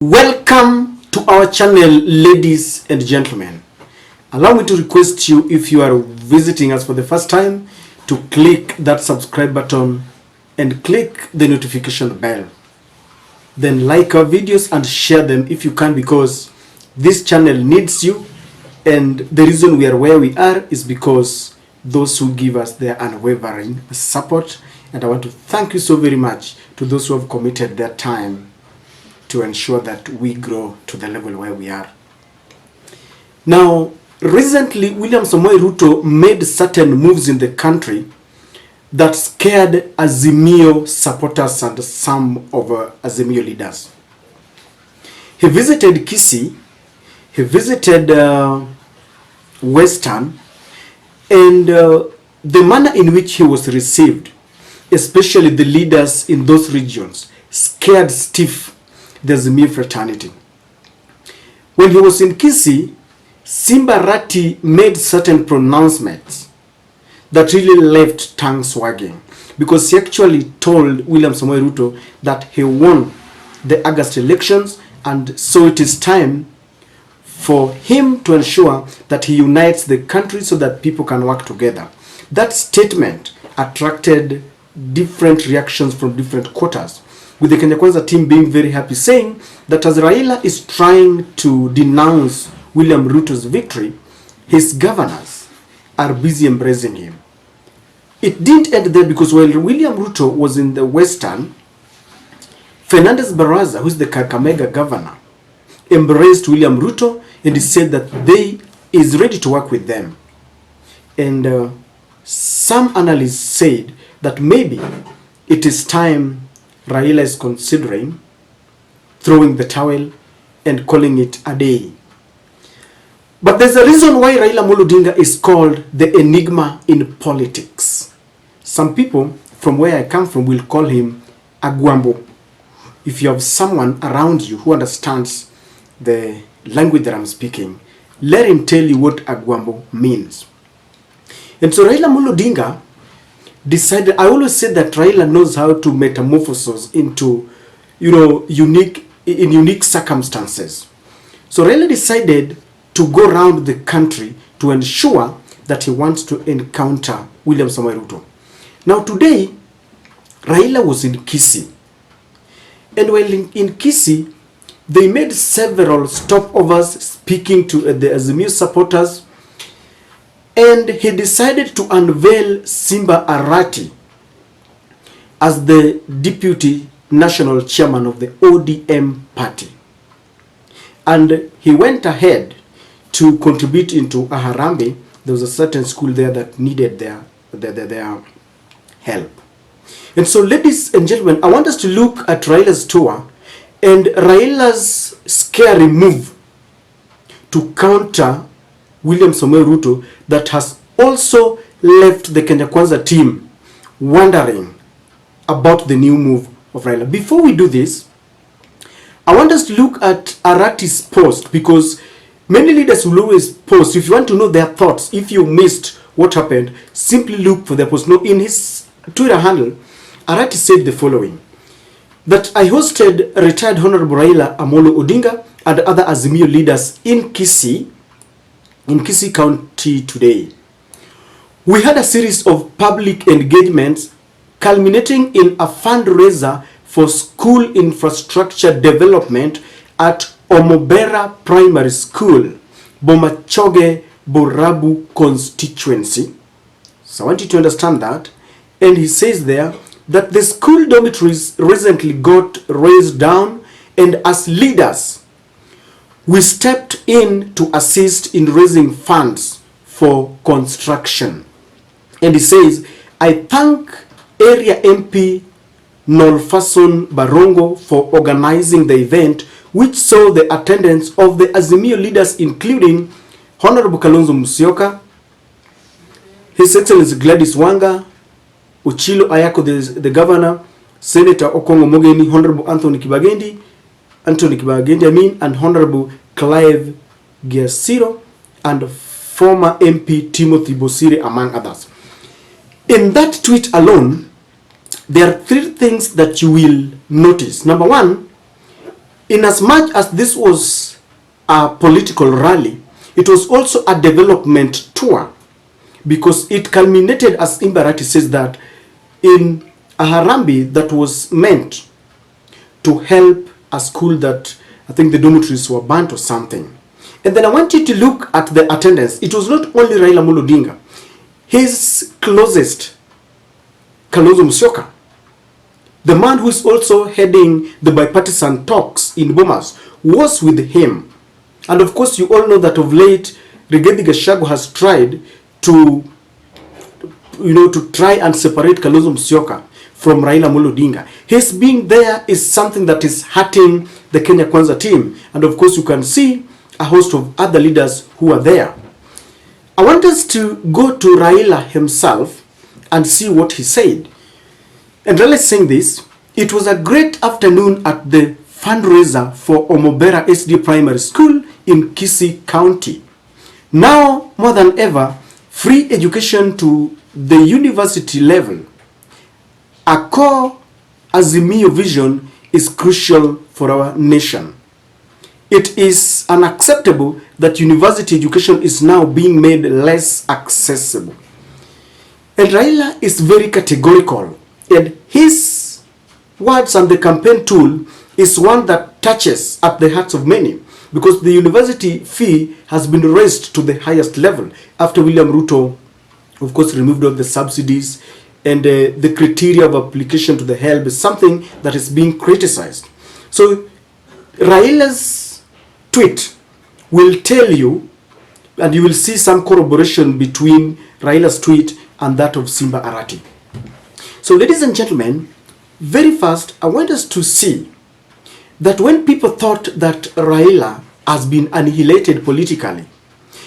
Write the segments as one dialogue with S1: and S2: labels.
S1: Welcome to our channel, ladies and gentlemen. Allow me to request you, if you are visiting us for the first time, to click that subscribe button and click the notification bell. Then like our videos and share them if you can, because this channel needs you, and the reason we are where we are is because those who give us their unwavering support. And I want to thank you so very much to those who have committed their time to ensure that we grow to the level where we are. Now, recently, William Samoei Ruto made certain moves in the country that scared Azimio supporters and some of Azimio leaders. He visited Kisii, he visited Western, and the manner in which he was received, especially the leaders in those regions, scared stiff the Azimio fraternity. When he was in Kisii, Arati made certain pronouncements that really left tongues wagging, because he actually told William Samoei Ruto that he won the August elections, and so it is time for him to ensure that he unites the country so that people can work together. That statement attracted different reactions from different quarters, with the Kenya Kwanza team being very happy, saying that as Raila is trying to denounce William Ruto's victory, his governors are busy embracing him. It didn't end there, because while William Ruto was in the Western, Fernandez Baraza, who is the Kakamega governor, embraced William Ruto, and he said that they is ready to work with them. And some analysts said that maybe it is time Raila is considering throwing the towel and calling it a day. But there's a reason why Raila Amolo Odinga is called the enigma in politics. Some people from where I come from will call him Agwambo. If you have someone around you who understands the language that I'm speaking, let him tell you what Agwambo means. And so Raila Amolo Odinga decided, I always say that Raila knows how to metamorphose into, unique circumstances. So Raila decided to go around the country to ensure that he wants to encounter William Samoei Ruto. Now today, Raila was in Kisii. And while in Kisii, they made several stopovers speaking to the Azimio supporters, and he decided to unveil Simba Arati as the deputy national chairman of the ODM party. And he went ahead to contribute into Aharambe. There was a certain school there that needed their help. And so, ladies and gentlemen, I want us to look at Raila's tour and Raila's scary move to counter William Samoei Ruto, that has also left the Kenya Kwanza team wondering about the new move of Raila. Before we do this, I want us to look at Arati's post, because many leaders will always post. If you want to know their thoughts, if you missed what happened, simply look for their post. Now, in his Twitter handle, Arati said the following: that I hosted retired Honorable Raila Amolo Odinga and other Azimio leaders in Kisii County today. We had a series of public engagements culminating in a fundraiser for school infrastructure development at Omobera Primary School, Bomachoge Borabu constituency. So I want you to understand that. And he says there that the school dormitories recently got raised down, and as leaders, we stepped in to assist in raising funds for construction. And he says, I thank Area MP Nolfason Barongo for organizing the event, which saw the attendance of the Azimio leaders, including Honorable Kalonzo Musyoka, His Excellency Gladys Wanga, Uchilo Ayako, the governor, Senator Okongo Mogeni, Honorable Anthony Kibagendi, and Honorable Clive Giasiro, and former MP Timothy Bosire, among others. In that tweet alone, there are three things that you will notice. Number one, In as much as this was a political rally, it was also a development tour, because it culminated, as Arati says, that in a Harambee that was meant to help a school that I think the dormitories were burnt or something. And then I want you to look at the attendance. It was not only Raila Amolo Odinga. His closest, Kalonzo Musyoka, the man who is also heading the bipartisan talks in Bomas, was with him. And of course, you all know that of late, Rigathi Gachagua has tried to try and separate Kalonzo Musyoka from Raila Amolo Odinga. His being there is something that is hurting the Kenya Kwanza team. And of course, you can see a host of other leaders who are there. I want us to go to Raila himself and see what he said. And Raila is saying this: it was a great afternoon at the fundraiser for Omobera SD Primary School in Kisii County. Now, more than ever, free education to the university level, a core Azimio vision, is crucial for our nation. It is unacceptable that university education is now being made less accessible. And Raila is very categorical, and his words and the campaign tool is one that touches at the hearts of many, because the university fee has been raised to the highest level after William Ruto, of course, removed all the subsidies, and the criteria of application to the HELB is something that is being criticized. So Raila's tweet will tell you, and you will see some corroboration between Raila's tweet and that of Simba Arati. So ladies and gentlemen, very fast, I want us to see that when people thought that Raila has been annihilated politically,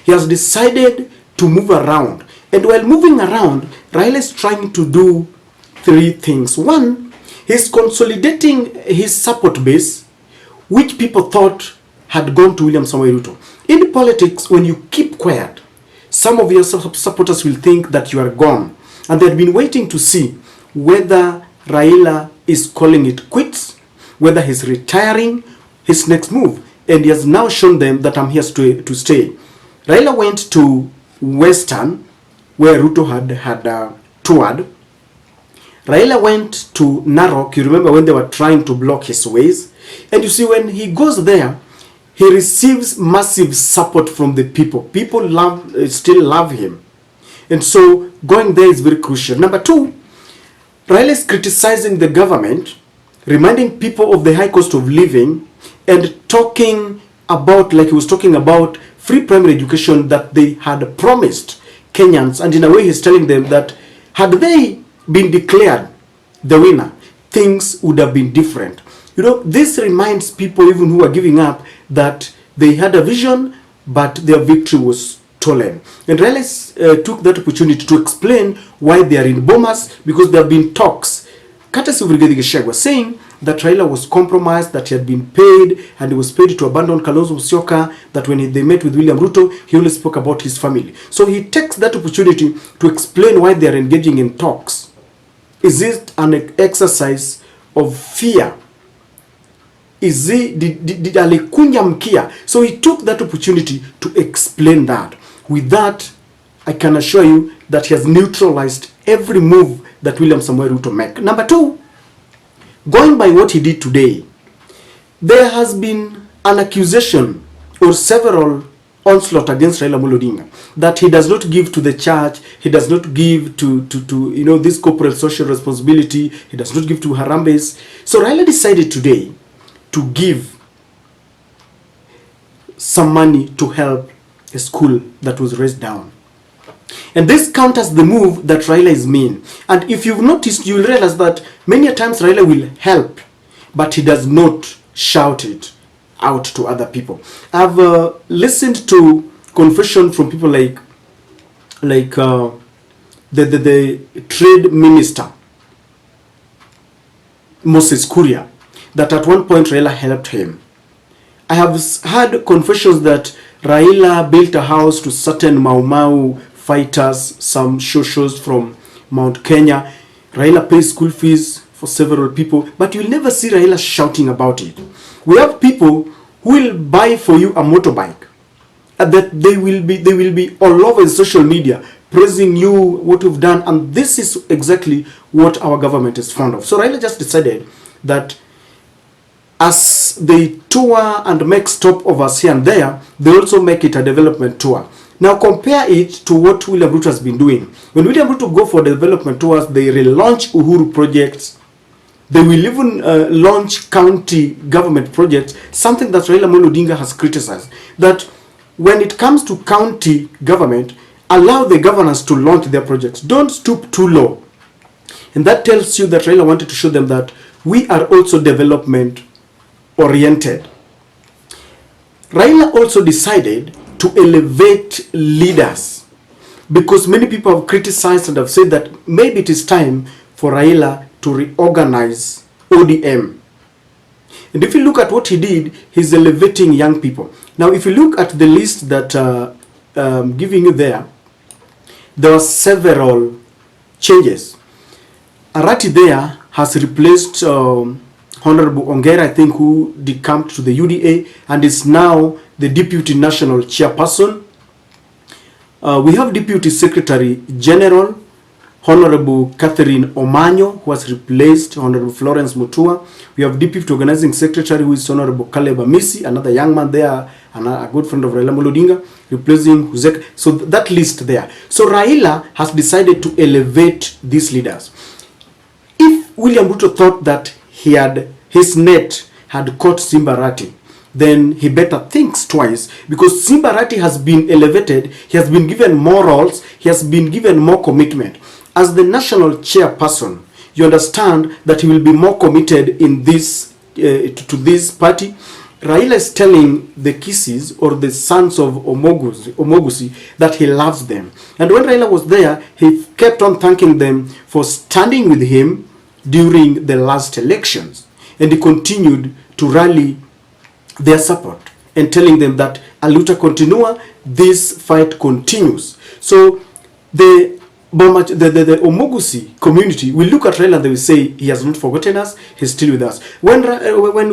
S1: he has decided to move around. And while moving around, Raila is trying to do three things. One, he's consolidating his support base, which people thought had gone to William Samoei Ruto. In politics, when you keep quiet, some of your supporters will think that you are gone. And they've been waiting to see whether Raila is calling it quits, whether he's retiring, his next move. And he has now shown them that I'm here to stay. Raila went to Western, where Ruto had toured. Raila went to Narok. You remember when they were trying to block his ways? And you see, when he goes there, he receives massive support from the people. People still love him. And so going there is very crucial. Number two, Raila is criticizing the government, reminding people of the high cost of living, and talking about, like he was talking about, free primary education that they had promised Kenyans. And in a way, he's telling them that had they been declared the winner, things would have been different. You know, this reminds people, even who are giving up, that they had a vision, but their victory was stolen. And Raila took that opportunity to explain why they are in Bomas, because there have been talks, courtesy of Rigathi Gachagua, saying that Raila was compromised, that he had been paid, and he was paid to abandon Kalonzo Musyoka, that when they met with William Ruto, he only spoke about his family. So he takes that opportunity to explain why they are engaging in talks. Is it an exercise of fear? Is it, did alikunya mkia? So he took that opportunity to explain that. With that, I can assure you that he has neutralized every move that William Samoei Ruto make. Number two, going by what he did today, there has been an accusation or several onslaught against Raila Amolo Odinga that he does not give to the church, he does not give to this corporate social responsibility, he does not give to Harambes. So Raila decided today to give some money to help a school that was raised down. And this counters the move that Raila is mean. And if you've noticed, you'll realize that many a times Raila will help, but he does not shout it out to other people. I've listened to confession from people like the trade minister, Moses Kuria, that at one point Raila helped him. I have heard confessions that Raila built a house to certain Mau Mau fighters, some shoshos from Mount Kenya. Raila pays school fees for several people, but you'll never see Raila shouting about it. We have people who will buy for you a motorbike, and that they will be all over social media praising you, what you've done, and this is exactly what our government is fond of. So Raila just decided that as they tour and make stopovers here and there, they also make it a development tour. Now compare it to what William Ruto has been doing. When William Ruto go for development tours, they relaunch Uhuru projects. They will even launch county government projects, something that Raila Amolo Odinga has criticized. That when it comes to county government, allow the governors to launch their projects. Don't stoop too low. And that tells you that Raila wanted to show them that we are also development oriented. Raila also decided to elevate leaders, because many people have criticized and have said that maybe it is time for Raila to reorganize ODM. And if you look at what he did, he's elevating young people. Now, if you look at the list that I'm giving you there are several changes. Arati there has replaced Honorable Ongera, I think, who decamped to the UDA and is now the Deputy National Chairperson. We have Deputy Secretary General, Honorable Catherine Omanyo, who has replaced Honorable Florence Mutua. We have Deputy Organizing Secretary, who is Honorable Caleb Amisi, another young man there, and a good friend of Raila Amolo Odinga, replacing Huzek. So that list there. So Raila has decided to elevate these leaders. If William Ruto thought that his net had caught Simba Arati, then he better think twice, because Simba Arati has been elevated, he has been given more roles, he has been given more commitment. As the national chairperson, you understand that he will be more committed in this to this party. Raila is telling the Kisis, or the sons of Omogusi, that he loves them. And when Raila was there, he kept on thanking them for standing with him during the last elections, and he continued to rally their support and telling them that a luta continua, this fight continues. So the Omogusi community will look at Raila and they will say, he has not forgotten us, he's still with us. When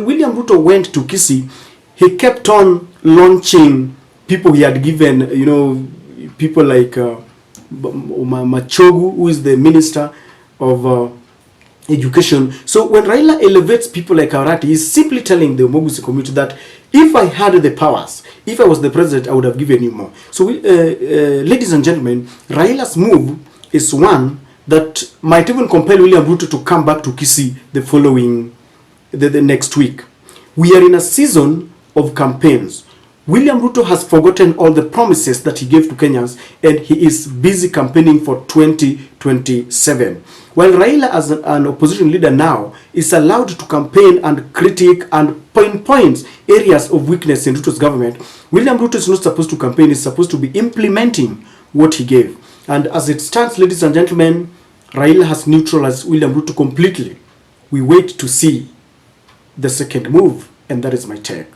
S1: William Ruto went to Kisii, he kept on launching people he had given, people like Machogu, who is the Minister of Education. So when Raila elevates people like Arati, he's simply telling the Omogusi community that if I had the powers, if I was the president, I would have given you more. So ladies and gentlemen, Raila's move is one that might even compel William Ruto to come back to Kisii the next week. We are in a season of campaigns. William Ruto has forgotten all the promises that he gave to Kenyans, and he is busy campaigning for 2027. While Raila, as an opposition leader now, is allowed to campaign and critique and point areas of weakness in Ruto's government, William Ruto is not supposed to campaign, he's supposed to be implementing what he gave. And as it stands, ladies and gentlemen, Raila has neutralized William Ruto completely. We wait to see the second move, and that is my take.